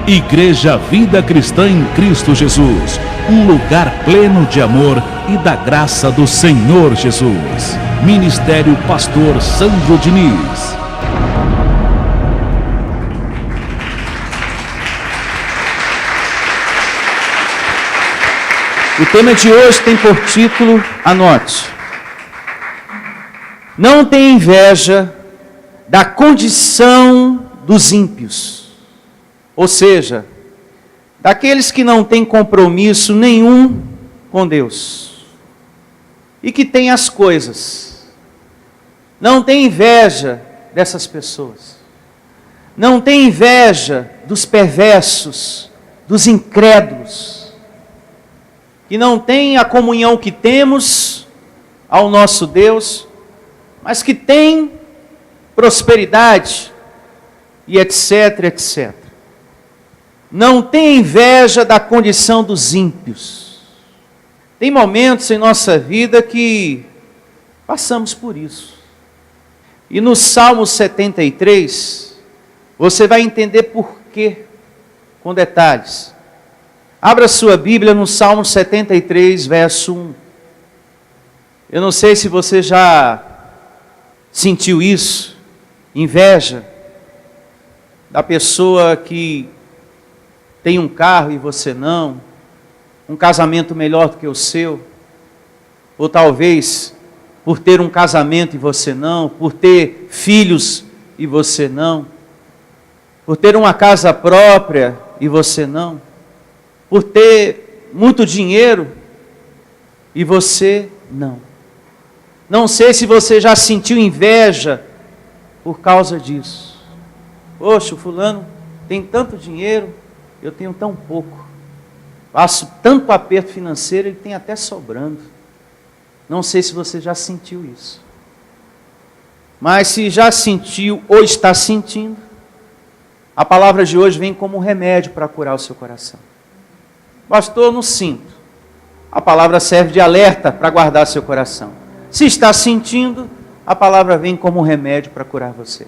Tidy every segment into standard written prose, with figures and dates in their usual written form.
Igreja Vida Cristã em Cristo Jesus, um lugar pleno de amor e da graça do Senhor Jesus. Ministério Pastor Sandro Diniz. O tema de hoje tem por título, anote: não tenha inveja da condição dos ímpios. Ou seja, daqueles que não têm compromisso nenhum com Deus e que têm as coisas. Não tem inveja dessas pessoas. Não tem inveja dos perversos, dos incrédulos, que não têm a comunhão que temos ao nosso Deus, mas que têm prosperidade e etc, etc. Não tem inveja da condição dos ímpios. Tem momentos em nossa vida que passamos por isso. E no Salmo 73, você vai entender por quê, com detalhes. Abra sua Bíblia no Salmo 73, verso 1. Eu não sei se você já sentiu isso, inveja da pessoa que tem um carro e você não, um casamento melhor do que o seu, ou talvez por ter um casamento e você não, por ter filhos e você não, por ter uma casa própria e você não, por ter muito dinheiro e você não. Não sei se você já sentiu inveja por causa disso. Poxa, o fulano tem tanto dinheiro, eu tenho tão pouco. Passo tanto aperto financeiro, ele tem até sobrando. Não sei se você já sentiu isso. Mas se já sentiu ou está sentindo, a palavra de hoje vem como um remédio para curar o seu coração. Pastor, não sinto. A palavra serve de alerta para guardar seu coração. Se está sentindo, a palavra vem como um remédio para curar você.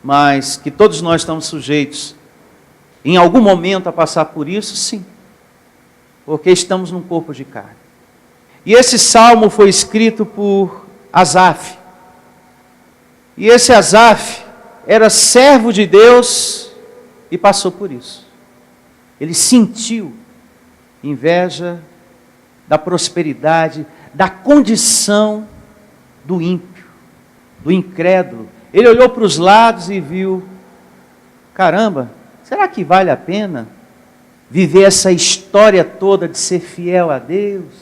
Mas que todos nós estamos sujeitos em algum momento a passar por isso, sim, porque estamos num corpo de carne. E esse salmo foi escrito por Asaf. E esse Asaf era servo de Deus e passou por isso. Ele sentiu inveja da prosperidade, da condição do ímpio, do incrédulo. Ele olhou para os lados e viu, caramba, será que vale a pena viver essa história toda de ser fiel a Deus,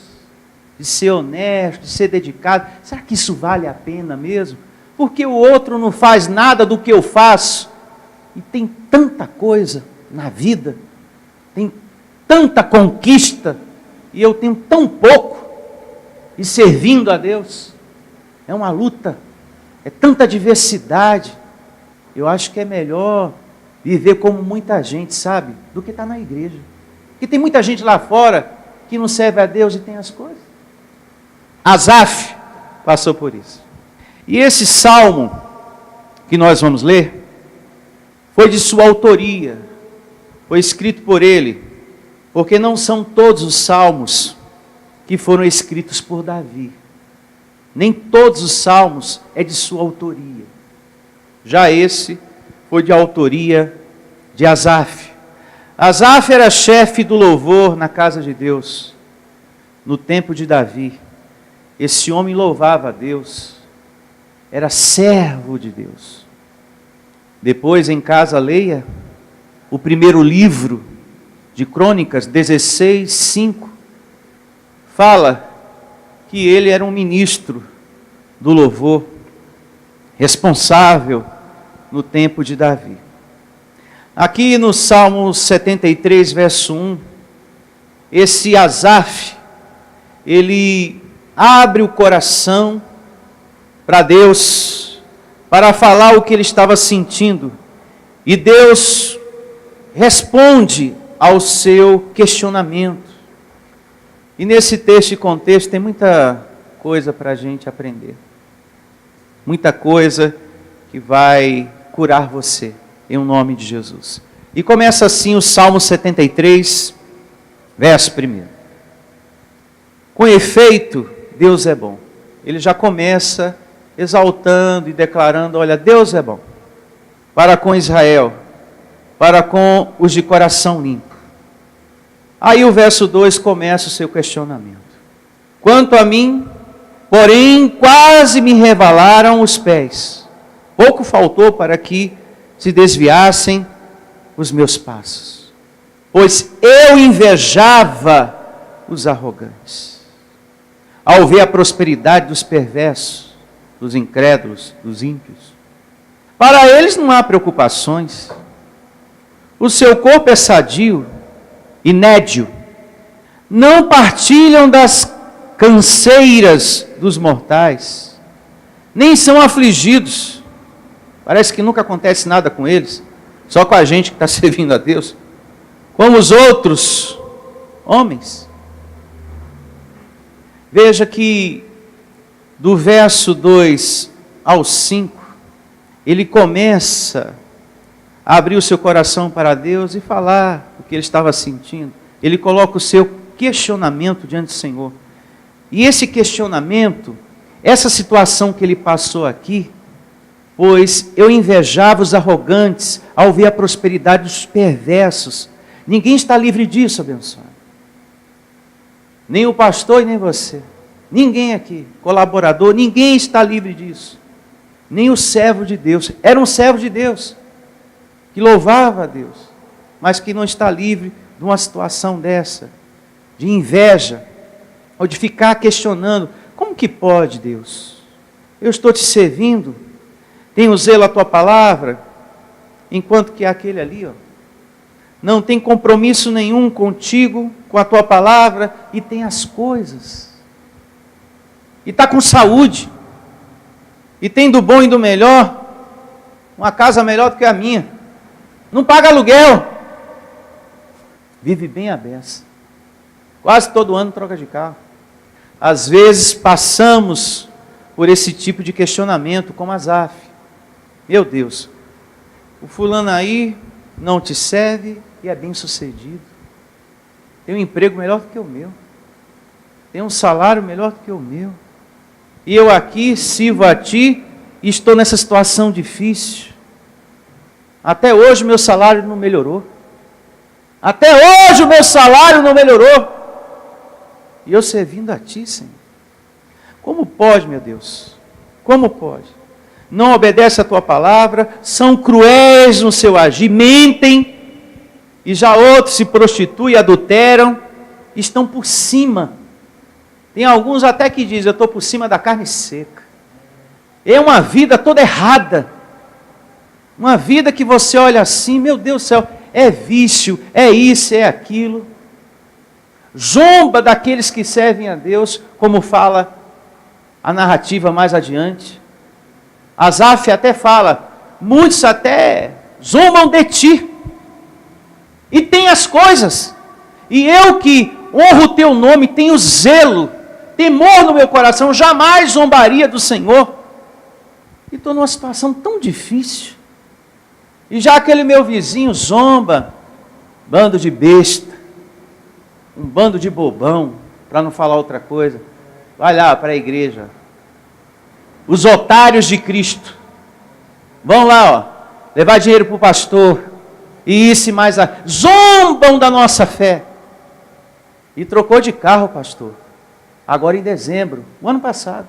de ser honesto, de ser dedicado? Será que isso vale a pena mesmo? Porque o outro não faz nada do que eu faço e tem tanta coisa na vida, tem tanta conquista e eu tenho tão pouco, e servindo a Deus é uma luta, é tanta diversidade. Eu acho que é melhor viver como muita gente, sabe? Do que estar na igreja. Porque tem muita gente lá fora que não serve a Deus e tem as coisas. Asaf passou por isso. E esse salmo que nós vamos ler foi de sua autoria. Foi escrito por ele. Porque não são todos os salmos que foram escritos por Davi. Nem todos os salmos é de sua autoria. Já esse foi de autoria de Asaf. Asaf era chefe do louvor na casa de Deus, no tempo de Davi. Esse homem louvava a Deus, era servo de Deus. Depois, em casa, leia o primeiro livro de Crônicas, 16:5, fala que ele era um ministro do louvor, responsável no tempo de Davi. Aqui no Salmo 73, verso 1, esse Asaf, ele abre o coração para Deus, para falar o que ele estava sentindo, e Deus responde ao seu questionamento. E nesse texto e contexto tem muita coisa para a gente aprender, muita coisa que vai curar você, em nome de Jesus. E começa assim o Salmo 73, verso 1. Com efeito, Deus é bom. Ele já começa exaltando e declarando, olha, Deus é bom. Para com Israel, para com os de coração limpo. Aí o verso 2 começa o seu questionamento. Quanto a mim, porém, quase me rebalaram os pés. Pouco faltou para que se desviassem os meus passos. Pois eu invejava os arrogantes. Ao ver a prosperidade dos perversos, dos incrédulos, dos ímpios. Para eles não há preocupações. O seu corpo é sadio e nédio. Não partilham das canseiras dos mortais. Nem são afligidos. Parece que nunca acontece nada com eles. Só com a gente que está servindo a Deus. Como os outros homens. Veja que do verso 2 ao 5, ele começa a abrir o seu coração para Deus e falar o que ele estava sentindo. Ele coloca o seu questionamento diante do Senhor. E esse questionamento, essa situação que ele passou aqui, pois eu invejava os arrogantes ao ver a prosperidade dos perversos. Ninguém está livre disso, abençoado. Nem o pastor e nem você. Ninguém aqui, colaborador, ninguém está livre disso. Nem o servo de Deus. Era um servo de Deus, que louvava a Deus, mas que não está livre de uma situação dessa, de inveja, ou de ficar questionando, como que pode, Deus? Eu estou te servindo, tenho zelo à tua palavra, enquanto que aquele ali, não tem compromisso nenhum contigo, com a tua palavra, e tem as coisas, e está com saúde, e tem do bom e do melhor, uma casa melhor do que a minha, não paga aluguel, vive bem a beça, quase todo ano troca de carro. Às vezes passamos por esse tipo de questionamento, como Asaf. Meu Deus, o fulano aí não te serve e é bem sucedido. Tem um emprego melhor do que o meu. Tem um salário melhor do que o meu. E eu aqui sirvo a ti e estou nessa situação difícil. Até hoje o meu salário não melhorou. Até hoje o meu salário não melhorou. E eu servindo a ti, Senhor. Como pode, meu Deus? Como pode? Não obedece a tua palavra, são cruéis no seu agir, mentem, e já outros se prostituem, adulteram, estão por cima. Tem alguns até que dizem, eu estou por cima da carne seca. É uma vida toda errada. Uma vida que você olha assim, meu Deus do céu, é vício, é isso, é aquilo. Zomba daqueles que servem a Deus, como fala a narrativa mais adiante. Asaf até fala, muitos até zombam de ti, e tem as coisas, e eu que honro o teu nome, tenho zelo, temor no meu coração, jamais zombaria do Senhor, e estou numa situação tão difícil, e já aquele meu vizinho zomba, bando de besta, um bando de bobão, para não falar outra coisa, vai lá para a igreja, os otários de Cristo, vão lá, levar dinheiro para o pastor, e isso e mais, zombam da nossa fé, e trocou de carro, pastor, agora em dezembro, o ano passado,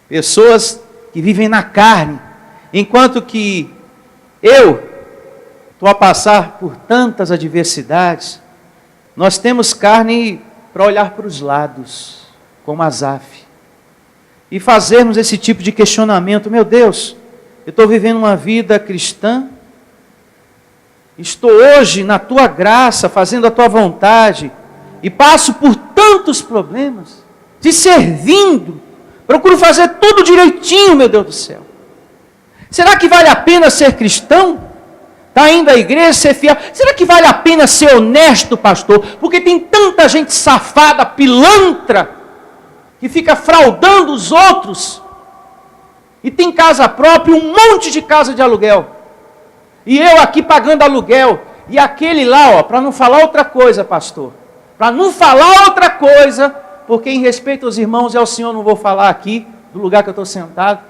pessoas que vivem na carne, enquanto que eu estou a passar por tantas adversidades, nós temos carne para olhar para os lados, como Asaf, e fazermos esse tipo de questionamento, meu Deus, eu estou vivendo uma vida cristã, estou hoje na tua graça, fazendo a tua vontade, e passo por tantos problemas, te servindo, procuro fazer tudo direitinho, meu Deus do céu. Será que vale a pena ser cristão? Está indo à igreja, ser fiel? Será que vale a pena ser honesto, pastor? Porque tem tanta gente safada, pilantra, que fica fraudando os outros, e tem casa própria, um monte de casa de aluguel. E eu aqui pagando aluguel. E aquele lá, para não falar outra coisa, pastor. Para não falar outra coisa, porque em respeito aos irmãos e ao Senhor não vou falar aqui, do lugar que eu estou sentado.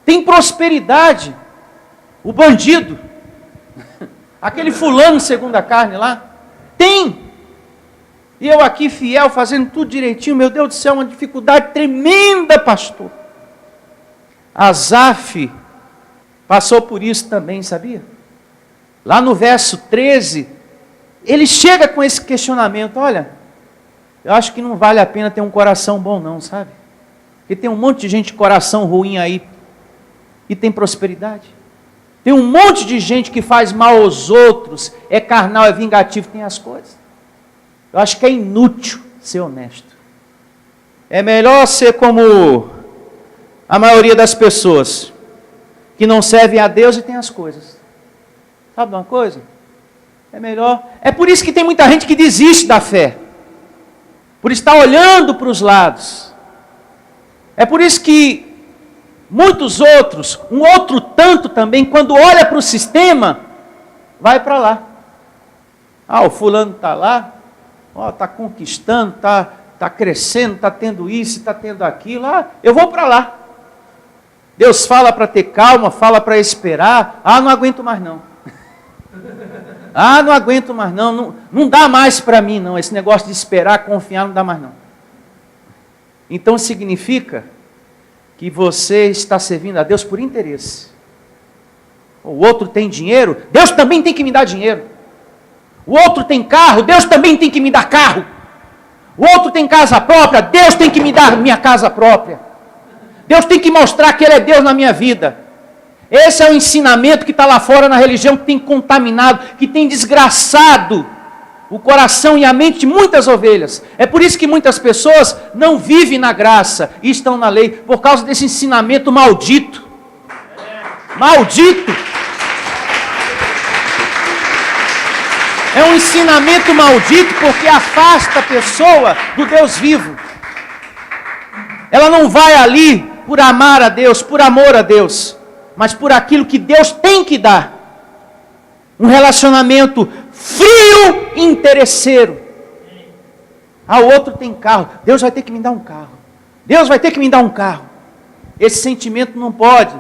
Tem prosperidade. O bandido. Aquele fulano segundo a carne lá. Tem. E eu aqui fiel, fazendo tudo direitinho. Meu Deus do céu, uma dificuldade tremenda, pastor. Asaf passou por isso também, sabia? Lá no verso 13, ele chega com esse questionamento. Olha, eu acho que não vale a pena ter um coração bom não, sabe? Porque tem um monte de gente de coração ruim aí e tem prosperidade. Tem um monte de gente que faz mal aos outros, é carnal, é vingativo, tem as coisas. Eu acho que é inútil ser honesto. É melhor ser como a maioria das pessoas, que não servem a Deus e tem as coisas. Sabe de uma coisa? É melhor. É por isso que tem muita gente que desiste da fé. Por estar olhando para os lados. É por isso que muitos outros, um outro tanto também, quando olha para o sistema, vai para lá. Ah, o fulano está lá, está conquistando, está crescendo, está tendo isso, está tendo aquilo. Ah, eu vou para lá. Deus fala para ter calma, fala para esperar. Ah, não aguento mais não. Ah, não aguento mais não. Não dá mais para mim não. Esse negócio de esperar, confiar, não dá mais não. Então significa que você está servindo a Deus por interesse. O outro tem dinheiro, Deus também tem que me dar dinheiro. O outro tem carro, Deus também tem que me dar carro. O outro tem casa própria, Deus tem que me dar minha casa própria. Deus tem que mostrar que Ele é Deus na minha vida. Esse é o ensinamento que está lá fora na religião, que tem contaminado, que tem desgraçado o coração e a mente de muitas ovelhas. É por isso que muitas pessoas não vivem na graça e estão na lei, por causa desse ensinamento maldito. Maldito! É um ensinamento maldito porque afasta a pessoa do Deus vivo. Ela não vai ali por amar a Deus, por amor a Deus, mas por aquilo que Deus tem que dar. Um relacionamento frio e interesseiro. Ah, o outro tem carro, Deus vai ter que me dar um carro. Deus vai ter que me dar um carro. Esse sentimento não pode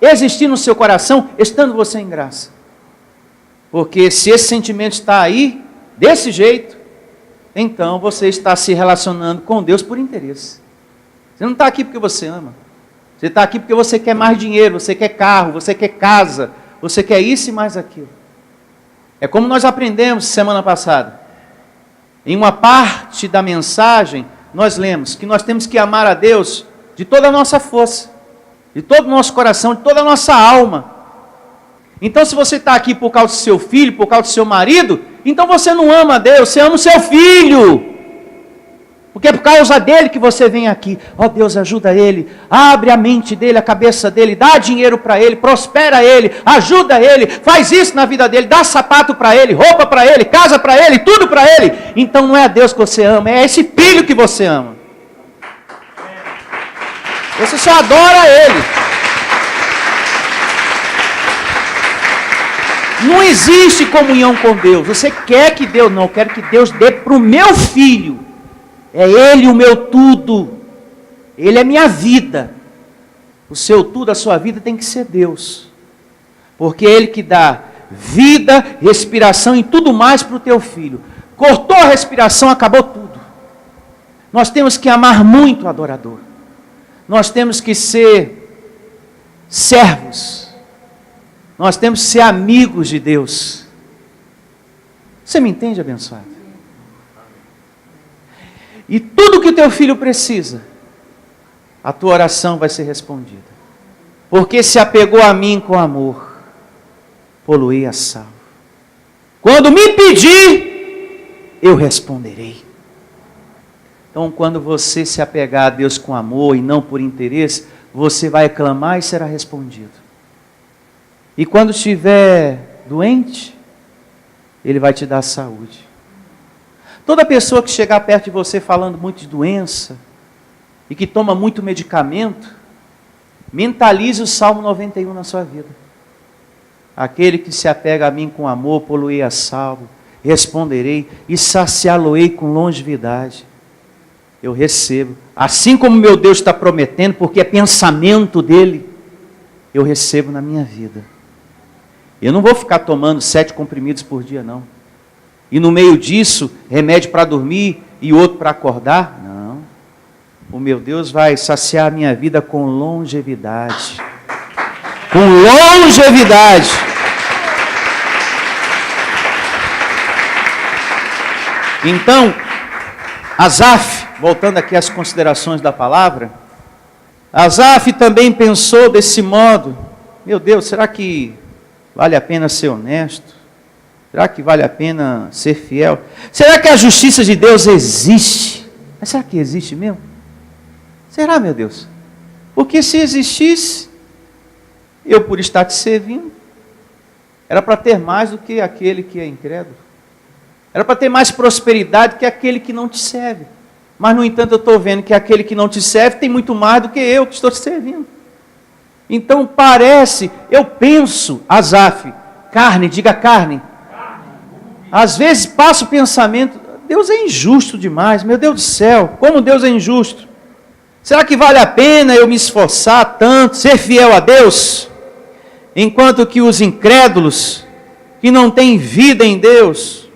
existir no seu coração, estando você em graça. Porque se esse sentimento está aí, desse jeito, então você está se relacionando com Deus por interesse. Você não está aqui porque você ama. Você está aqui porque você quer mais dinheiro, você quer carro, você quer casa, você quer isso e mais aquilo. É como nós aprendemos semana passada. Em uma parte da mensagem, nós lemos que nós temos que amar a Deus de toda a nossa força, de todo o nosso coração, de toda a nossa alma. Então se você está aqui por causa do seu filho, por causa do seu marido, então você não ama a Deus, você ama o seu filho. Porque é por causa dele que você vem aqui. Ó Deus, ajuda ele, abre a mente dele, a cabeça dele, dá dinheiro para ele, prospera ele, ajuda ele, faz isso na vida dele, dá sapato para ele, roupa para ele, casa para ele, tudo para ele. Então não é a Deus que você ama, é esse filho que você ama. Você só adora ele. Não existe comunhão com Deus. Você quer que Deus, não, eu quero que Deus dê para o meu filho. É Ele o meu tudo. Ele é minha vida. O seu tudo, a sua vida tem que ser Deus. Porque é Ele que dá vida, respiração e tudo mais para o teu filho. Cortou a respiração, acabou tudo. Nós temos que amar muito o adorador. Nós temos que ser servos. Nós temos que ser amigos de Deus. Você me entende, abençoado? E tudo que o teu filho precisa, a tua oração vai ser respondida. Porque se apegou a mim com amor, poluí a salvo. Quando me pedir, eu responderei. Então, quando você se apegar a Deus com amor e não por interesse, você vai clamar e será respondido. E quando estiver doente, Ele vai te dar saúde. Toda pessoa que chegar perto de você falando muito de doença e que toma muito medicamento, mentalize o Salmo 91 na sua vida. Aquele que se apega a mim com amor, poluei a salvo. Responderei e saciá-lo-ei com longevidade. Eu recebo. Assim como meu Deus está prometendo, porque é pensamento dele, eu recebo na minha vida. Eu não vou ficar tomando 7 comprimidos por dia, não. E no meio disso, remédio para dormir e outro para acordar? Não. O meu Deus vai saciar a minha vida com longevidade. Com longevidade. Então, Asaf, voltando aqui às considerações da palavra, Asaf também pensou desse modo: meu Deus, será que vale a pena ser honesto? Será que vale a pena ser fiel? Será que a justiça de Deus existe? Mas será que existe mesmo? Será, meu Deus? Porque se existisse, eu por estar te servindo, era para ter mais do que aquele que é incrédulo. Era para ter mais prosperidade que aquele que não te serve. Mas, no entanto, eu estou vendo que aquele que não te serve tem muito mais do que eu que estou te servindo. Então, parece, eu penso, Asaf, carne, diga carne. Às vezes passa o pensamento, Deus é injusto demais, meu Deus do céu, como Deus é injusto. Será que vale a pena eu me esforçar tanto, ser fiel a Deus? Enquanto que os incrédulos, que não têm vida em Deus,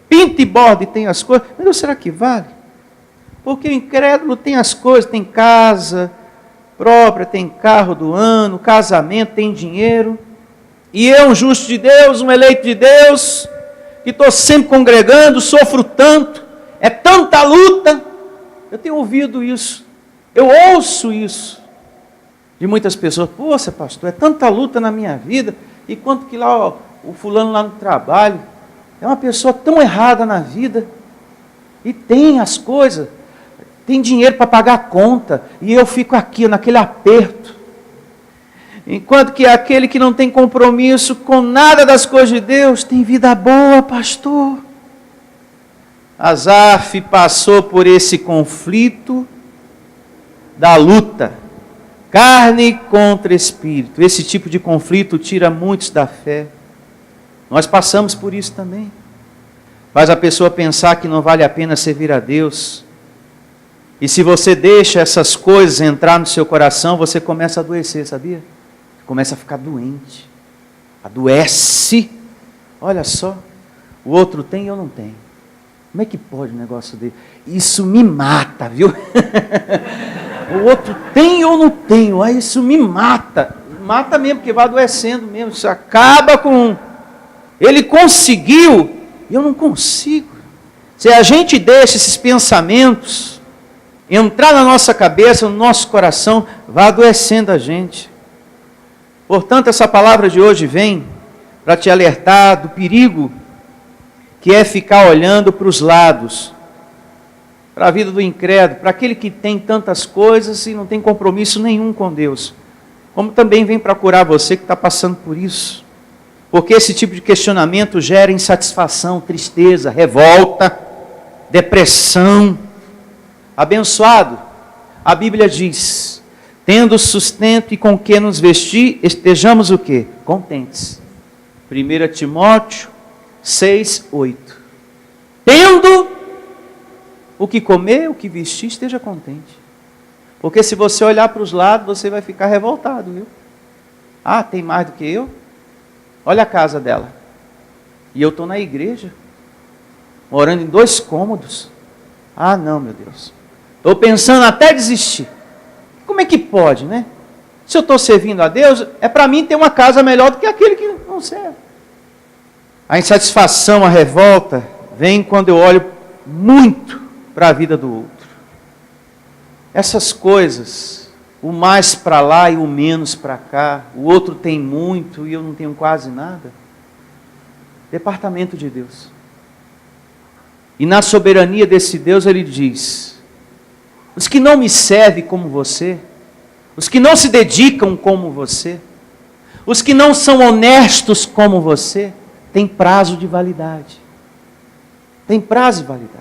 pinta e borda e tem as coisas. Meu Deus, será que vale? Porque o incrédulo tem as coisas, tem casa própria, tem carro do ano, casamento, tem dinheiro. E eu, um justo de Deus, um eleito de Deus, que estou sempre congregando, sofro tanto, é tanta luta. Eu tenho ouvido isso, eu ouço isso de muitas pessoas. Poxa, pastor, é tanta luta na minha vida, e quanto que lá o fulano lá no trabalho é uma pessoa tão errada na vida, e tem as coisas, tem dinheiro para pagar a conta, e eu fico aqui naquele aperto. Enquanto que aquele que não tem compromisso com nada das coisas de Deus, tem vida boa, pastor. Asaf passou por esse conflito da luta, carne contra espírito. Esse tipo de conflito tira muitos da fé. Nós passamos por isso também. Faz a pessoa pensar que não vale a pena servir a Deus. E se você deixa essas coisas entrar no seu coração, você começa a adoecer, sabia? Começa a ficar doente. Adoece. Olha só. O outro tem e eu não tenho. Como é que pode um negócio dele? Isso me mata, viu? O outro tem e eu não tenho. Aí isso me mata. Mata mesmo, porque vai adoecendo mesmo. Isso acaba com... Ele conseguiu e eu não consigo. Se a gente deixa esses pensamentos entrar na nossa cabeça, no nosso coração, vai adoecendo a gente. Portanto, essa palavra de hoje vem para te alertar do perigo que é ficar olhando para os lados, para a vida do incrédulo, para aquele que tem tantas coisas e não tem compromisso nenhum com Deus. Como também vem para curar você que está passando por isso. Porque esse tipo de questionamento gera insatisfação, tristeza, revolta, depressão. Abençoado, a Bíblia diz: tendo sustento e com que nos vestir, estejamos o quê? Contentes. 1 Timóteo 6, 8. Tendo o que comer, o que vestir, esteja contente. Porque se você olhar para os lados, você vai ficar revoltado, viu? Ah, tem mais do que eu? Olha a casa dela. E eu estou na igreja, morando em 2 cômodos. Ah, não, meu Deus. Estou pensando até desistir. Como é que pode, né? Se eu estou servindo a Deus, é para mim ter uma casa melhor do que aquele que não serve. A insatisfação, a revolta, vem quando eu olho muito para a vida do outro. Essas coisas, o mais para lá e o menos para cá, o outro tem muito e eu não tenho quase nada. Departamento de Deus. E na soberania desse Deus ele diz: os que não me servem como você, os que não se dedicam como você, os que não são honestos como você, têm prazo de validade. Tem prazo de validade.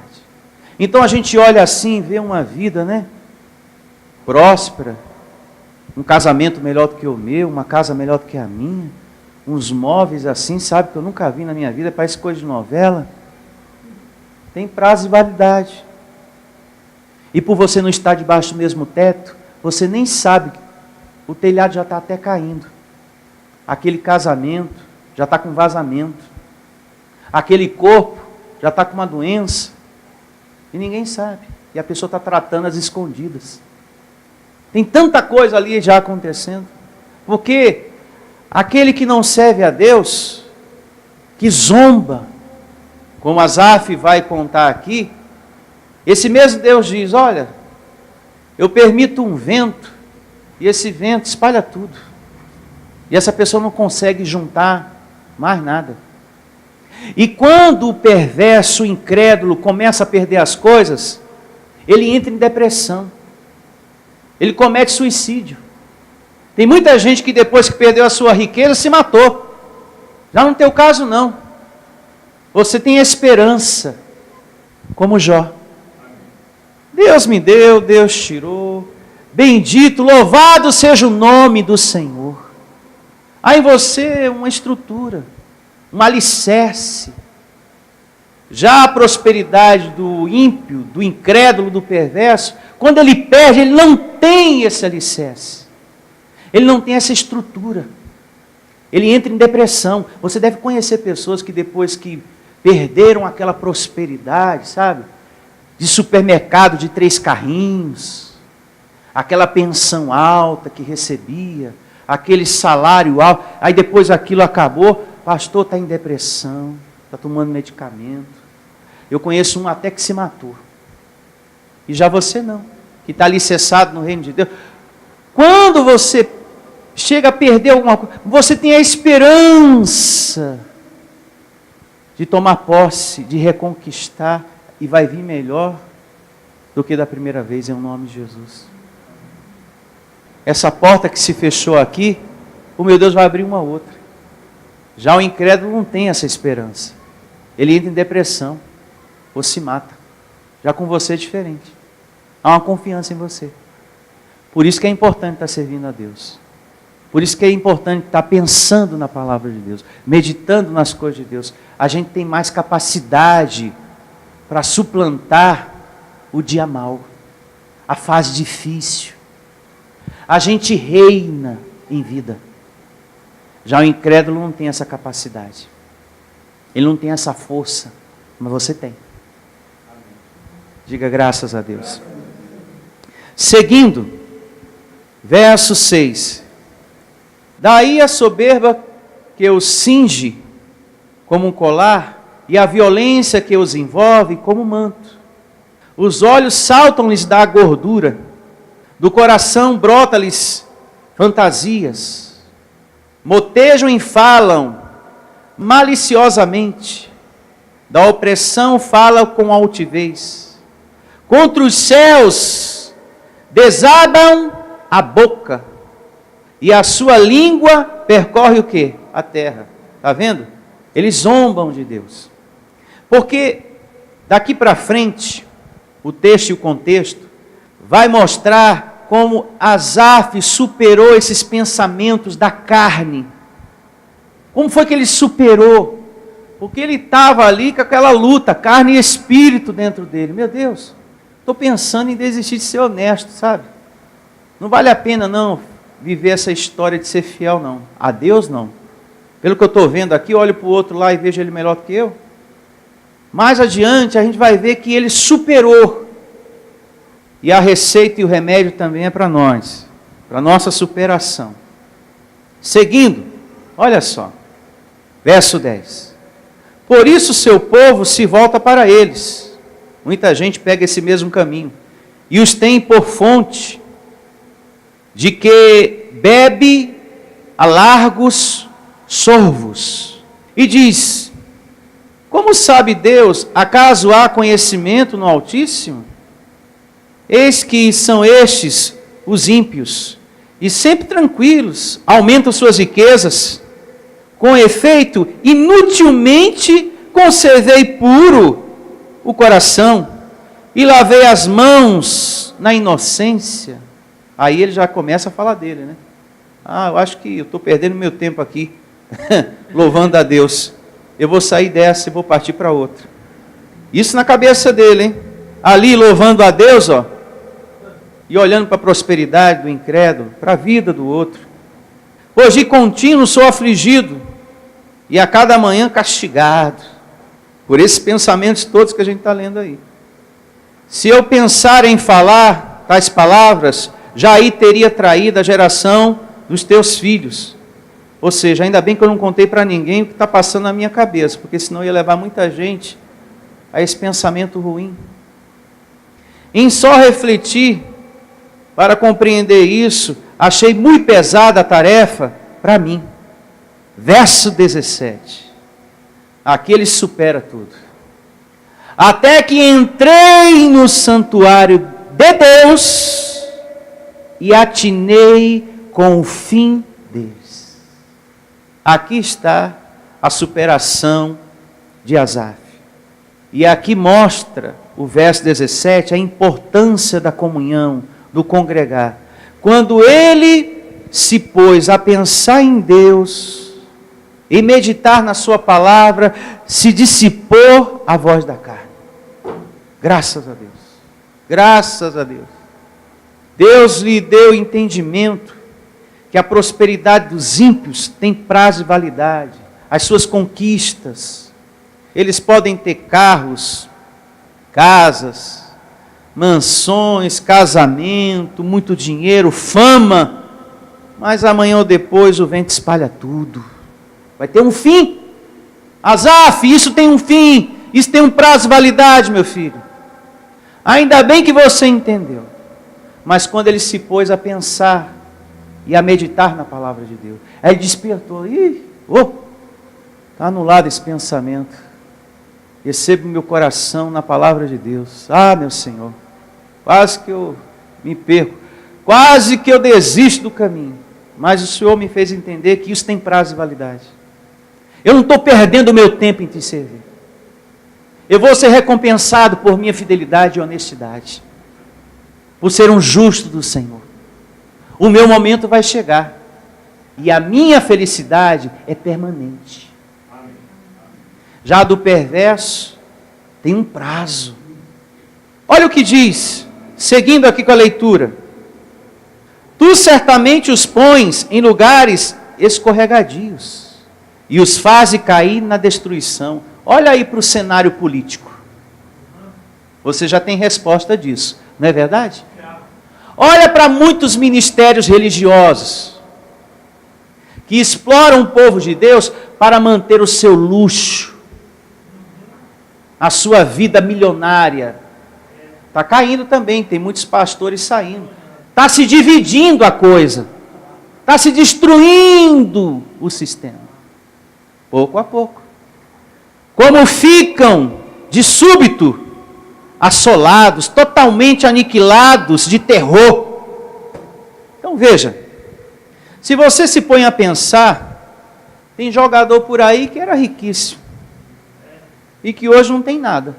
Então a gente olha assim e vê uma vida, né? Próspera, um casamento melhor do que o meu, uma casa melhor do que a minha. uns móveis assim, sabe, que eu nunca vi na minha vida, parece coisa de novela. Tem prazo de validade. E por você não estar debaixo do mesmo teto, você nem sabe, o telhado já está até caindo. Aquele casamento já está com vazamento. Aquele corpo já está com uma doença. E ninguém sabe. E a pessoa está tratando às escondidas. Tem tanta coisa ali já acontecendo. Porque aquele que não serve a Deus, que zomba, como Asaf vai contar aqui, esse mesmo Deus diz, olha, eu permito um vento, e esse vento espalha tudo. E essa pessoa não consegue juntar mais nada. E quando o perverso, o incrédulo, começa a perder as coisas, ele entra em depressão. Ele comete suicídio. Tem muita gente que depois que perdeu a sua riqueza se matou. Já no teu caso não. Você tem esperança, como Jó. Deus me deu, Deus tirou. Bendito, louvado seja o nome do Senhor. Há em você uma estrutura, um alicerce. Já a prosperidade do ímpio, do incrédulo, do perverso, quando ele perde, ele não tem esse alicerce. Ele não tem essa estrutura. Ele entra em depressão. Você deve conhecer pessoas que depois que perderam aquela prosperidade, sabe? De supermercado de 3 carrinhos, aquela pensão alta que recebia, aquele salário alto, aí depois aquilo acabou, pastor está em depressão, está tomando medicamento. Eu conheço um até que se matou. E já você não, que está alicerçado no reino de Deus. Quando você chega a perder alguma coisa, você tem a esperança de tomar posse, de reconquistar, e vai vir melhor do que da primeira vez, em nome de Jesus. Essa porta que se fechou aqui, o meu Deus vai abrir uma outra. Já o incrédulo não tem essa esperança. Ele entra em depressão, ou se mata. Já com você é diferente. Há uma confiança em você. Por isso que é importante estar servindo a Deus. Por isso que é importante estar pensando na palavra de Deus, meditando nas coisas de Deus. A gente tem mais capacidade para suplantar o dia mau, a fase difícil. A gente reina em vida. Já o incrédulo não tem essa capacidade. Ele não tem essa força, mas você tem. Diga graças a Deus. Seguindo, verso 6. Daí a soberba que os cinge como um colar, e a violência que os envolve como manto. Os olhos saltam-lhes da gordura, do coração brota-lhes fantasias, motejam e falam maliciosamente, da opressão falam com altivez, contra os céus desabam a boca, e a sua língua percorre o quê? A terra. Está vendo? Eles zombam de Deus. Porque daqui para frente, o texto e o contexto vai mostrar como Asaf superou esses pensamentos da carne. Como foi que ele superou? Porque ele estava ali com aquela luta, carne e espírito dentro dele. Meu Deus, estou pensando em desistir de ser honesto, sabe? Não vale a pena não viver essa história de ser fiel não. A Deus não. Pelo que eu estou vendo aqui, olho para o outro lá e vejo ele melhor do que eu. Mais adiante a gente vai ver que ele superou. E a receita e o remédio também é para nós. Para nossa superação. Seguindo, olha só. Verso 10. Por isso seu povo se volta para eles. Muita gente pega esse mesmo caminho. E os tem por fonte de que bebe a largos sorvos. E diz: como sabe Deus? Acaso há conhecimento no Altíssimo? Eis que são estes os ímpios, e sempre tranquilos, aumentam suas riquezas. Com efeito, inutilmente conservei puro o coração, e lavei as mãos na inocência. Aí ele já começa a falar dele, né? Eu acho que eu estou perdendo meu tempo aqui. louvando a Deus. Eu vou sair dessa e vou partir para outra. Isso na cabeça dele, hein? Ali louvando a Deus, ó, e olhando para a prosperidade do incrédulo, para a vida do outro. Pois de contínuo sou afligido, e a cada manhã castigado, por esses pensamentos todos que a gente está lendo aí. Se eu pensar em falar tais palavras, já aí teria traído a geração dos teus filhos. Ou seja, ainda bem que eu não contei para ninguém o que está passando na minha cabeça, porque senão ia levar muita gente a esse pensamento ruim. Em só refletir, para compreender isso, achei muito pesada a tarefa para mim. Verso 17. Aqui ele supera tudo. Até que entrei no santuário de Deus e atinei com o fim deles. Aqui está a superação de Asaf. E aqui mostra o verso 17, a importância da comunhão, do congregar. Quando ele se pôs a pensar em Deus e meditar na sua palavra, se dissipou a voz da carne. Graças a Deus. Graças a Deus. Deus lhe deu entendimento que a prosperidade dos ímpios tem prazo e validade. As suas conquistas. Eles podem ter carros, casas, mansões, casamento, muito dinheiro, fama, mas amanhã ou depois o vento espalha tudo. Vai ter um fim. Asaf, isso tem um fim, isso tem um prazo de validade, meu filho. Ainda bem que você entendeu. Mas quando ele se pôs a pensar e a meditar na palavra de Deus, aí ele despertou. Está anulado esse pensamento. Recebo meu coração na palavra de Deus. Ah, meu Senhor, quase que eu me perco, quase que eu desisto do caminho. Mas o Senhor me fez entender que isso tem prazo de validade. Eu não estou perdendo o meu tempo em te servir. Eu vou ser recompensado por minha fidelidade e honestidade, por ser um justo do Senhor. O meu momento vai chegar, e a minha felicidade é permanente. Já do perverso, tem um prazo. Olha o que diz, seguindo aqui com a leitura. Tu certamente os pões em lugares escorregadios, e os fazes cair na destruição. Olha aí para o cenário político. Você já tem resposta disso, não é verdade? Olha para muitos ministérios religiosos, que exploram o povo de Deus para manter o seu luxo, a sua vida milionária. Está caindo também, tem muitos pastores saindo. Está se dividindo a coisa. Está se destruindo o sistema. Pouco a pouco. Como ficam, de súbito, assolados, totalmente aniquilados de terror. Então veja, se você se põe a pensar, tem jogador por aí que era riquíssimo. E que hoje não tem nada.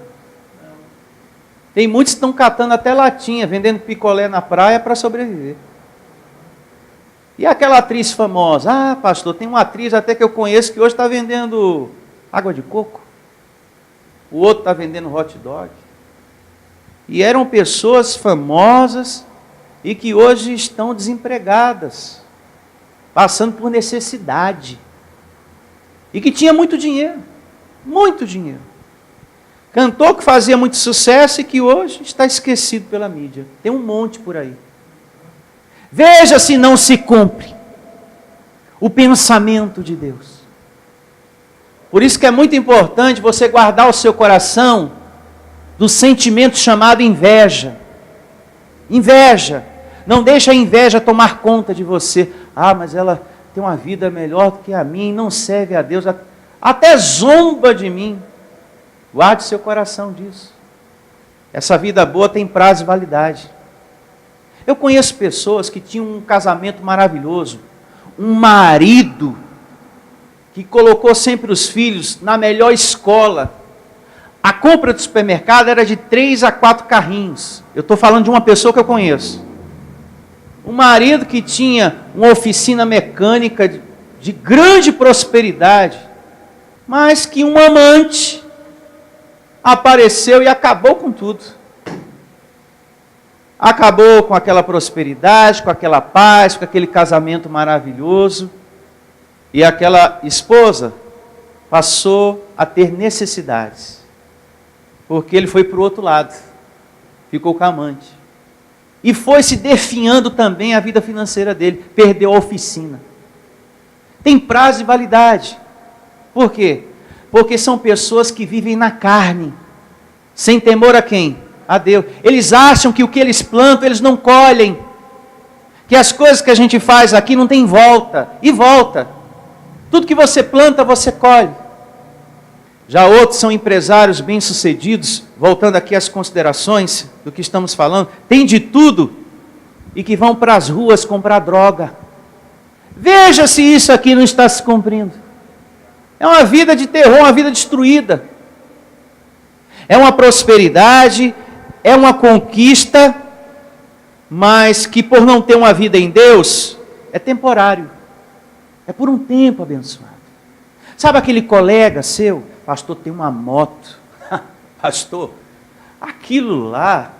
Tem muitos que estão catando até latinha, vendendo picolé na praia para sobreviver. E aquela atriz famosa? Ah, pastor, tem uma atriz até que eu conheço que hoje está vendendo água de coco. O outro está vendendo hot dog. E eram pessoas famosas e que hoje estão desempregadas, passando por necessidade. E que tinha muito dinheiro. Muito dinheiro. Cantor que fazia muito sucesso e que hoje está esquecido pela mídia. Tem um monte por aí. Veja se não se cumpre o pensamento de Deus. Por isso que é muito importante você guardar o seu coração do sentimento chamado inveja. Inveja. Não deixa a inveja tomar conta de você. Ah, mas ela tem uma vida melhor do que a minha, não serve a Deus, até zomba de mim. Guarde seu coração disso. Essa vida boa tem prazo e validade. Eu conheço pessoas que tinham um casamento maravilhoso, um marido que colocou sempre os filhos na melhor escola. A compra do supermercado era de 3 a 4 carrinhos. Eu estou falando de uma pessoa que eu conheço. Um marido que tinha uma oficina mecânica de grande prosperidade, mas que um amante apareceu e acabou com tudo. Acabou com aquela prosperidade, com aquela paz, com aquele casamento maravilhoso. E aquela esposa passou a ter necessidades, porque ele foi para o outro lado, ficou com a amante. E foi se definhando também a vida financeira dele, perdeu a oficina. Tem prazo de validade. Por quê? Porque são pessoas que vivem na carne, sem temor a quem? A Deus. Eles acham que o que eles plantam, eles não colhem. Que as coisas que a gente faz aqui não tem volta. E volta. Tudo que você planta, você colhe. Já outros são empresários bem-sucedidos, voltando aqui às considerações do que estamos falando, tem de tudo e que vão para as ruas comprar droga. Veja se isso aqui não está se cumprindo. É uma vida de terror, uma vida destruída. É uma prosperidade, é uma conquista, mas que por não ter uma vida em Deus, é temporário. É por um tempo abençoado. Sabe aquele colega seu? Pastor, tem uma moto. Pastor, aquilo lá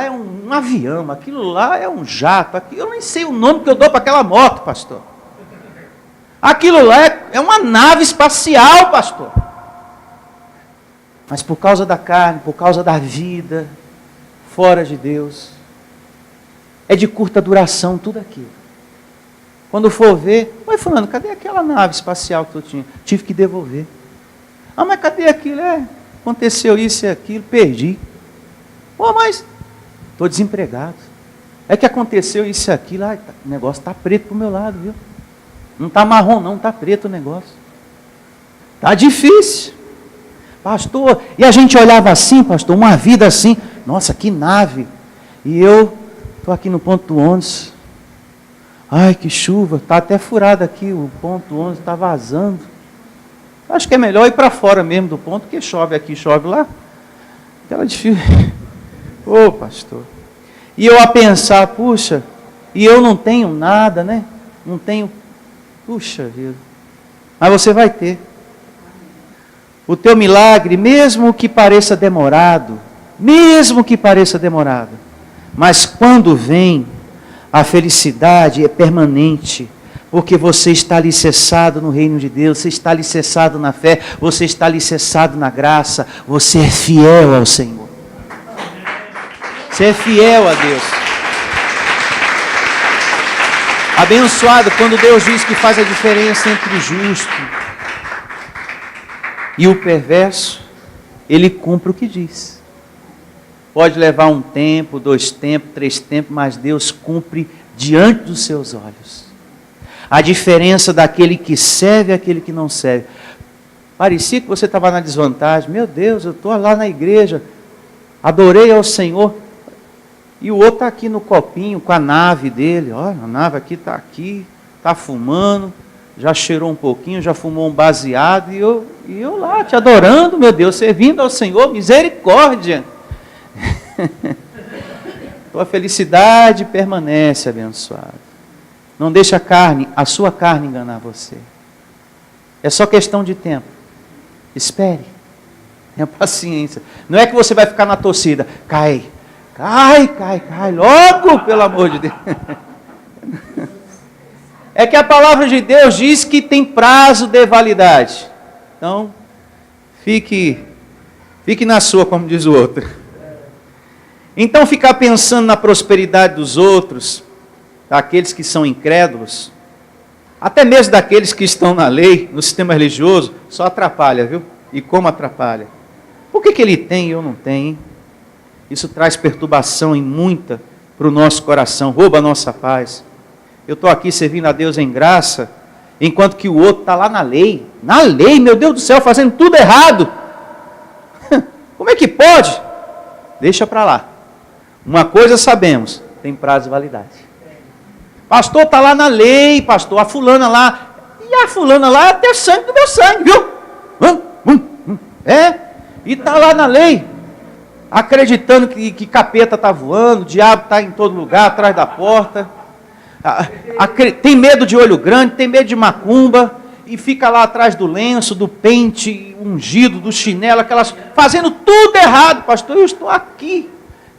é um avião, aquilo lá é um jato, eu nem sei o nome que eu dou para aquela moto, pastor. Aquilo lá é uma nave espacial, pastor. Mas por causa da carne, por causa da vida, fora de Deus, é de curta duração tudo aquilo. Quando for ver, vai falando, cadê aquela nave espacial que eu tinha? Tive que devolver. Ah, mas cadê aquilo? Aconteceu isso e aquilo, perdi. Pô, mas estou desempregado. É que aconteceu isso e aquilo, o negócio está preto para o meu lado, viu? Não está marrom não, está preto o negócio. Está difícil. Pastor, e a gente olhava assim, pastor, uma vida assim, nossa, que nave. E eu estou aqui no ponto do ônibus. Ai, que chuva, está até furado aqui, o ponto 11 está vazando. Acho que é melhor ir para fora mesmo do ponto, porque chove aqui, chove lá. Aquela dificuldade. Ô, pastor. E eu a pensar, puxa, e eu não tenho nada, né? Não tenho, puxa vida. Mas você vai ter. O teu milagre, mesmo que pareça demorado, mas quando vem, a felicidade é permanente, porque você está alicerçado no reino de Deus, você está alicerçado na fé, você está alicerçado na graça, você é fiel ao Senhor. Você é fiel a Deus. Abençoado quando Deus diz que faz a diferença entre o justo e o perverso, Ele cumpre o que diz. Pode levar um tempo, 2 tempos, 3 tempos, mas Deus cumpre diante dos seus olhos. A diferença daquele que serve e aquele que não serve. Parecia que você estava na desvantagem. Meu Deus, eu estou lá na igreja, adorei ao Senhor. E o outro está aqui no copinho com a nave dele. Olha, a nave aqui, está fumando, já cheirou um pouquinho, já fumou um baseado. E eu lá te adorando, meu Deus, servindo ao Senhor, misericórdia. Tua felicidade permanece, abençoado. Não deixa a sua carne enganar você. É só questão de tempo. Espere. Tenha paciência. Não é que você vai ficar na torcida. Cai, logo, pelo amor de Deus. É que a palavra de Deus diz que tem prazo de validade. Então, fique na sua, como diz o outro. Então, ficar pensando na prosperidade dos outros, daqueles que são incrédulos, até mesmo daqueles que estão na lei, no sistema religioso, só atrapalha, viu? E como atrapalha? Por que ele tem e eu não tenho, hein? Isso traz perturbação em muita para o nosso coração, rouba a nossa paz. Eu estou aqui servindo a Deus em graça, enquanto que o outro está lá na lei. Na lei, meu Deus do céu, fazendo tudo errado. Como é que pode? Deixa para lá. Uma coisa sabemos, tem prazo de validade. Pastor, está lá na lei, pastor, a fulana lá. E a fulana lá é até sangue do meu sangue, viu? E está lá na lei, acreditando que capeta está voando, o diabo está em todo lugar, atrás da porta. Tem medo de olho grande, tem medo de macumba, e fica lá atrás do lenço, do pente ungido, do chinelo, fazendo tudo errado. Pastor, eu estou aqui.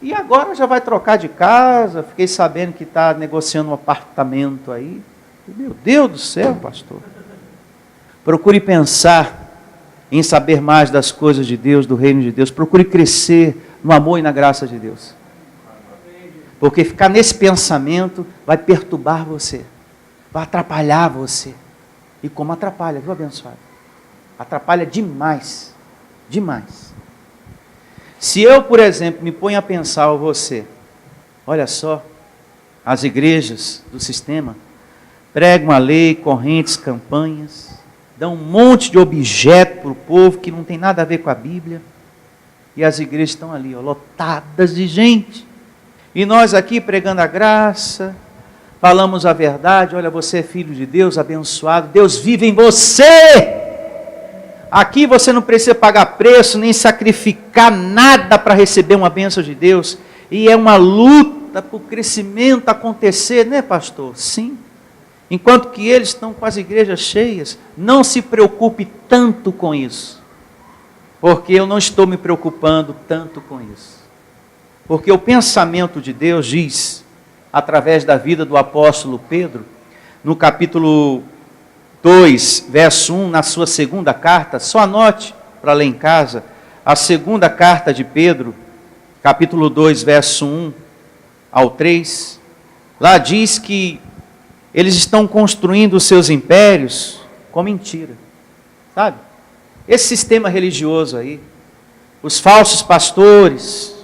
E agora já vai trocar de casa, fiquei sabendo que está negociando um apartamento aí. Meu Deus do céu, pastor. Procure pensar em saber mais das coisas de Deus, do reino de Deus. Procure crescer no amor e na graça de Deus. Porque ficar nesse pensamento vai perturbar você, vai atrapalhar você. E como atrapalha, viu, abençoado? Atrapalha demais, demais. Se eu, por exemplo, me ponho a pensar a você, olha só, as igrejas do sistema pregam a lei, correntes, campanhas, dão um monte de objeto para o povo que não tem nada a ver com a Bíblia, e as igrejas estão ali, ó, lotadas de gente. E nós aqui pregando a graça, falamos a verdade, olha, você é filho de Deus, abençoado, Deus vive em você. Aqui você não precisa pagar preço, nem sacrificar nada para receber uma bênção de Deus. E é uma luta para o crescimento acontecer, né, pastor? Sim. Enquanto que eles estão com as igrejas cheias, não se preocupe tanto com isso. Porque eu não estou me preocupando tanto com isso. Porque o pensamento de Deus diz, através da vida do apóstolo Pedro, no capítulo 2, verso 1, na sua segunda carta, só anote para ler em casa, a segunda carta de Pedro, capítulo 2, verso 1 ao 3, lá diz que eles estão construindo os seus impérios com mentira, sabe? Esse sistema religioso aí, os falsos pastores,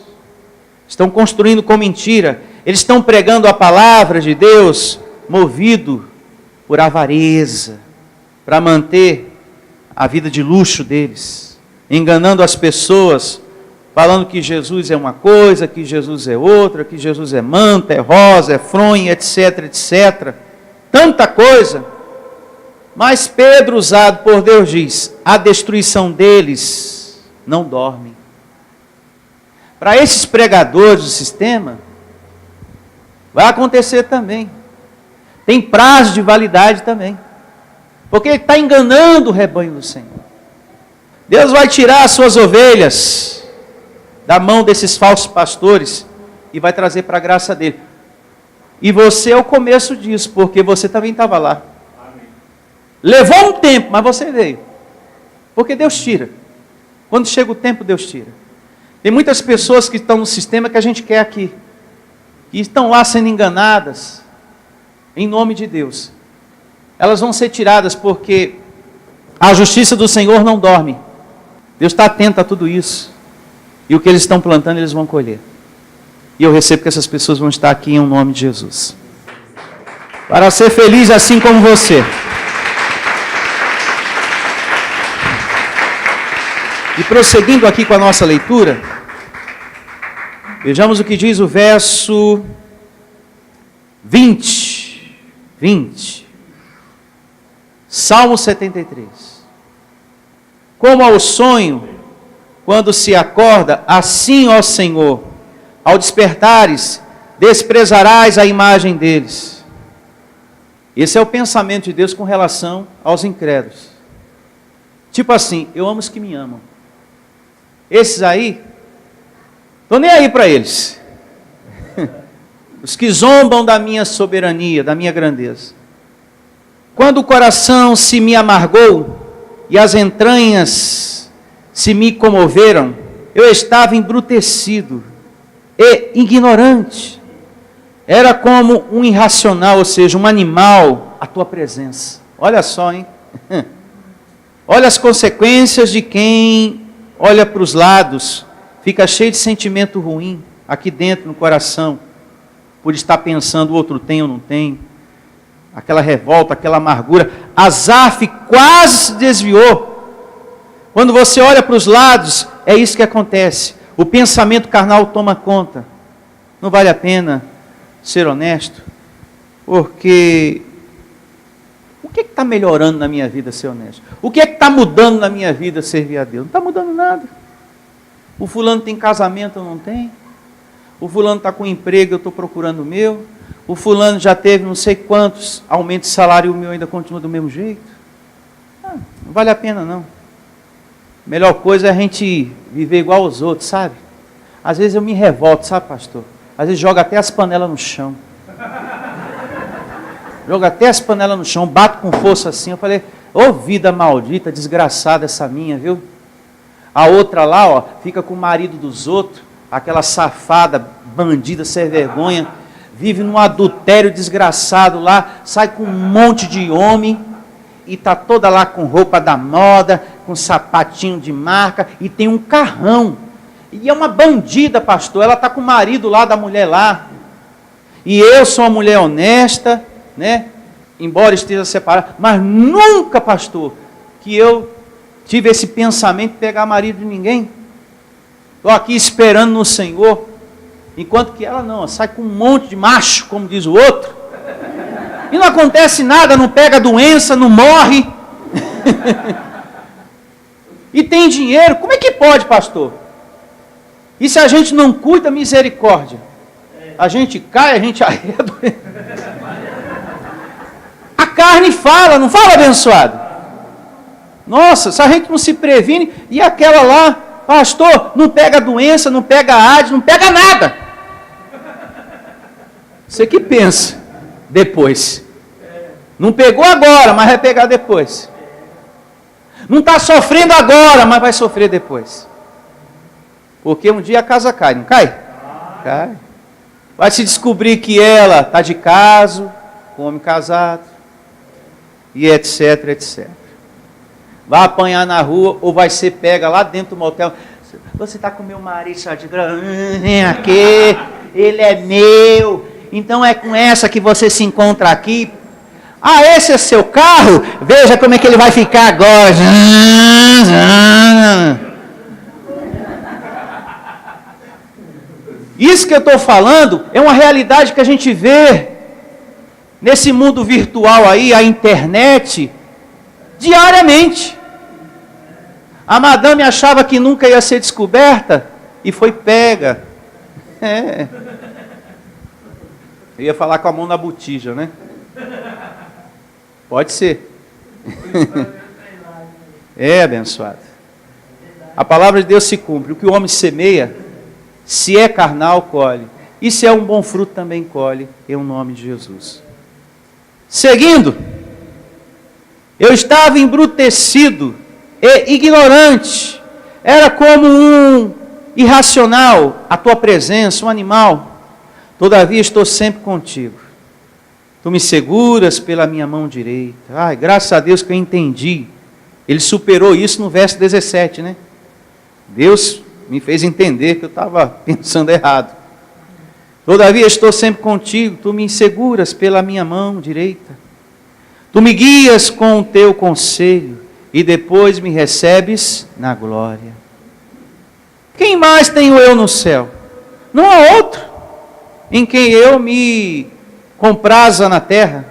estão construindo com mentira, eles estão pregando a palavra de Deus, movido por avareza, para manter a vida de luxo deles, enganando as pessoas, falando que Jesus é uma coisa, que Jesus é outra, que Jesus é manta, é rosa, é fronha, etc, etc, tanta coisa. Mas Pedro, usado por Deus, diz, a destruição deles não dorme. Para esses pregadores do sistema, vai acontecer também. Tem prazo de validade também. Porque ele está enganando o rebanho do Senhor. Deus vai tirar as suas ovelhas da mão desses falsos pastores e vai trazer para a graça dele. E você é o começo disso, porque você também estava lá. Amém. Levou um tempo, mas você veio. Porque Deus tira. Quando chega o tempo, Deus tira. Tem muitas pessoas que estão no sistema que a gente quer aqui, que estão lá sendo enganadas, em nome de Deus. Elas vão ser tiradas porque a justiça do Senhor não dorme. Deus está atento a tudo isso. E o que eles estão plantando, eles vão colher. E eu recebo que essas pessoas vão estar aqui em nome de Jesus. Para ser feliz assim como você. E prosseguindo aqui com a nossa leitura, vejamos o que diz o verso 20. Salmo 73. Como ao sonho, quando se acorda, assim, ó Senhor, ao despertares, desprezarás a imagem deles. Esse é o pensamento de Deus com relação aos incrédulos. Tipo assim, eu amo os que me amam. Esses aí, estou nem aí para eles. Os que zombam da minha soberania, da minha grandeza. Quando o coração se me amargou e as entranhas se me comoveram, eu estava embrutecido e ignorante. Era como um irracional, ou seja, um animal, à tua presença. Olha só, hein? Olha as consequências de quem olha para os lados, fica cheio de sentimento ruim, aqui dentro no coração, por estar pensando, o outro tem ou não tem, aquela revolta, aquela amargura. Asaf quase se desviou. Quando você olha para os lados, é isso que acontece. O pensamento carnal toma conta. Não vale a pena ser honesto, porque o que está melhorando na minha vida ser honesto? O que é que está mudando na minha vida servir a Deus? Não está mudando nada. O fulano tem casamento, eu não tenho. O fulano está com emprego, eu estou procurando o meu. O fulano já teve não sei quantos aumentos de salário e o meu ainda continua do mesmo jeito. Não vale a pena não. Melhor coisa é a gente viver igual aos outros, sabe? Às vezes eu me revolto, sabe, pastor? Às vezes joga até as panelas no chão. Joga até as panelas no chão, bato com força assim. Eu falei, ô vida maldita, desgraçada essa minha, viu? A outra lá, ó, fica com o marido dos outros, aquela safada, bandida, sem vergonha, vive num adultério desgraçado lá, sai com um monte de homem, e tá toda lá com roupa da moda, com sapatinho de marca, e tem um carrão. E é uma bandida, pastor, ela tá com o marido lá, da mulher lá. E eu sou uma mulher honesta, né? Embora esteja separado, mas nunca, pastor, que eu tive esse pensamento de pegar marido de ninguém. Estou aqui esperando no Senhor, enquanto que ela não, sai com um monte de macho, como diz o outro, e não acontece nada, não pega doença, não morre, e tem dinheiro. Como é que pode, pastor? E se a gente não cuida, misericórdia? A gente cai, a gente arreda. A carne fala, não fala, abençoado? Nossa, se a gente não se previne, e aquela lá, pastor, não pega doença, não pega AIDS, não pega nada. Você que pensa depois. Não pegou agora, mas vai pegar depois. Não está sofrendo agora, mas vai sofrer depois. Porque um dia a casa cai, não cai? Cai. Vai se descobrir que ela está de caso, com homem casado, e etc, etc. Vai apanhar na rua, ou vai ser pega lá dentro do motel. Você está com meu marido, só de vem aqui, ele é meu, então é com essa que você se encontra aqui. Ah, esse é seu carro? Veja como é que ele vai ficar agora. Isso que eu estou falando é uma realidade que a gente vê nesse mundo virtual aí, a internet, diariamente. A madame achava que nunca ia ser descoberta e foi pega. Eu ia falar com a mão na botija, né? Pode ser. É, abençoado. A palavra de Deus se cumpre. O que o homem semeia, se é carnal, colhe. E se é um bom fruto, também colhe, em nome de Jesus. Seguindo, eu estava embrutecido e ignorante. Era como um irracional a tua presença, um animal. Todavia estou sempre contigo. Tu me seguras pela minha mão direita. Ai, graças a Deus que eu entendi. Ele superou isso no verso 17, né? Deus me fez entender que eu estava pensando errado. Todavia estou sempre contigo, tu me seguras pela minha mão direita. Tu me guias com o teu conselho e depois me recebes na glória. Quem mais tenho eu no céu? Não há outro em quem eu me compraza na terra.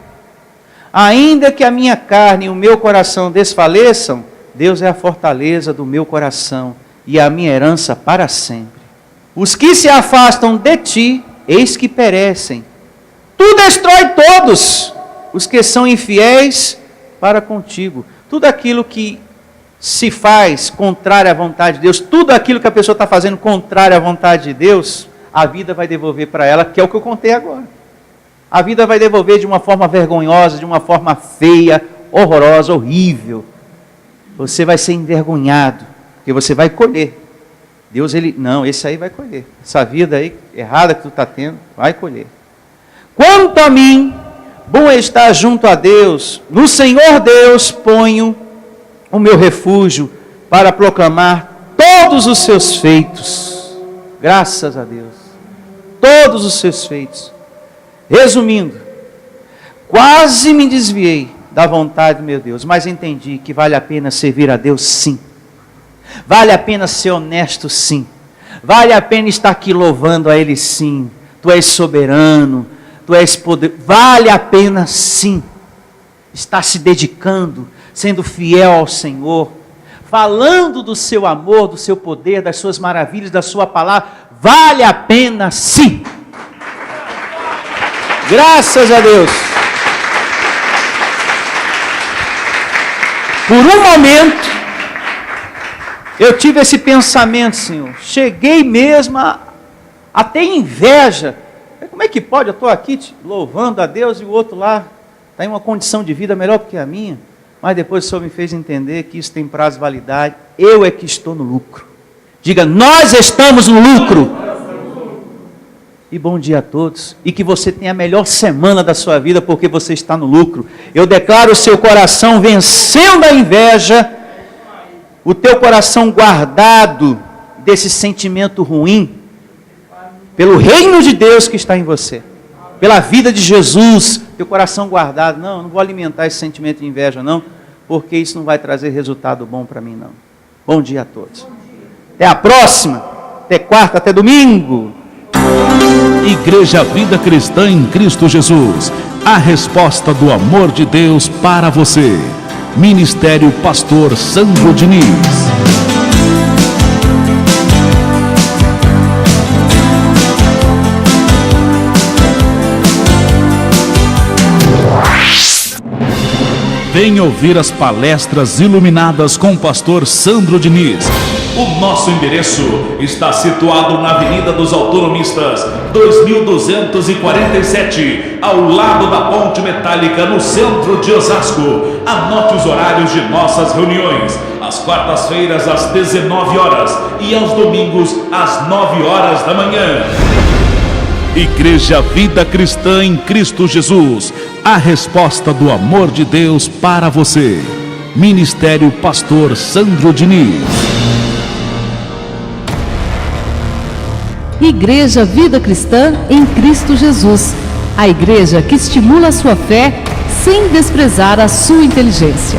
Ainda que a minha carne e o meu coração desfaleçam, Deus é a fortaleza do meu coração e a minha herança para sempre. Os que se afastam de ti, eis que perecem. Tu destrói todos os que são infiéis para contigo. Tudo aquilo que se faz contrário à vontade de Deus, tudo aquilo que a pessoa está fazendo contrário à vontade de Deus, a vida vai devolver para ela, que é o que eu contei agora. A vida vai devolver de uma forma vergonhosa, de uma forma feia, horrorosa, horrível. Você vai ser envergonhado, porque você vai colher. Deus, não, esse aí vai colher. Essa vida aí errada que tu está tendo, vai colher. Quanto a mim, bom é estar junto a Deus. No Senhor Deus ponho o meu refúgio para proclamar todos os seus feitos. Graças a Deus. Todos os seus feitos. Resumindo, quase me desviei da vontade do meu Deus, mas entendi que vale a pena servir a Deus sim. Vale a pena ser honesto sim. Vale a pena estar aqui louvando a Ele sim. Tu és soberano, tu és poderoso. Vale a pena sim. Estar se dedicando, sendo fiel ao Senhor, falando do seu amor, do seu poder, das suas maravilhas, da sua palavra. Vale a pena sim. Graças a Deus. Por um momento, eu tive esse pensamento, Senhor. Cheguei mesmo a ter inveja. Como é que pode? Eu estou aqui louvando a Deus e o outro lá está em uma condição de vida melhor do que a minha. Mas depois o Senhor me fez entender que isso tem prazo de validade. Eu é que estou no lucro. Diga, nós estamos no lucro. E bom dia a todos. E que você tenha a melhor semana da sua vida, porque você está no lucro. Eu declaro o seu coração vencendo a inveja, o teu coração guardado desse sentimento ruim, pelo reino de Deus que está em você, pela vida de Jesus, teu coração guardado. Não vou alimentar esse sentimento de inveja não, porque isso não vai trazer resultado bom para mim não. Bom dia a todos. Até a próxima, até quarta, até domingo. Igreja Vida Cristã em Cristo Jesus, a resposta do amor de Deus para você. Ministério Pastor Sandro Diniz. Venha ouvir as palestras iluminadas com o pastor Sandro Diniz. O nosso endereço está situado na Avenida dos Autonomistas, 2247, ao lado da Ponte Metálica, no centro de Osasco. Anote os horários de nossas reuniões: às quartas-feiras às 19 horas e aos domingos às 9 horas da manhã. Igreja Vida Cristã em Cristo Jesus, a resposta do amor de Deus para você. Ministério Pastor Sandro Diniz. Igreja Vida Cristã em Cristo Jesus, a igreja que estimula a sua fé sem desprezar a sua inteligência.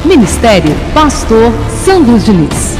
Ministério Pastor Sandro Diniz.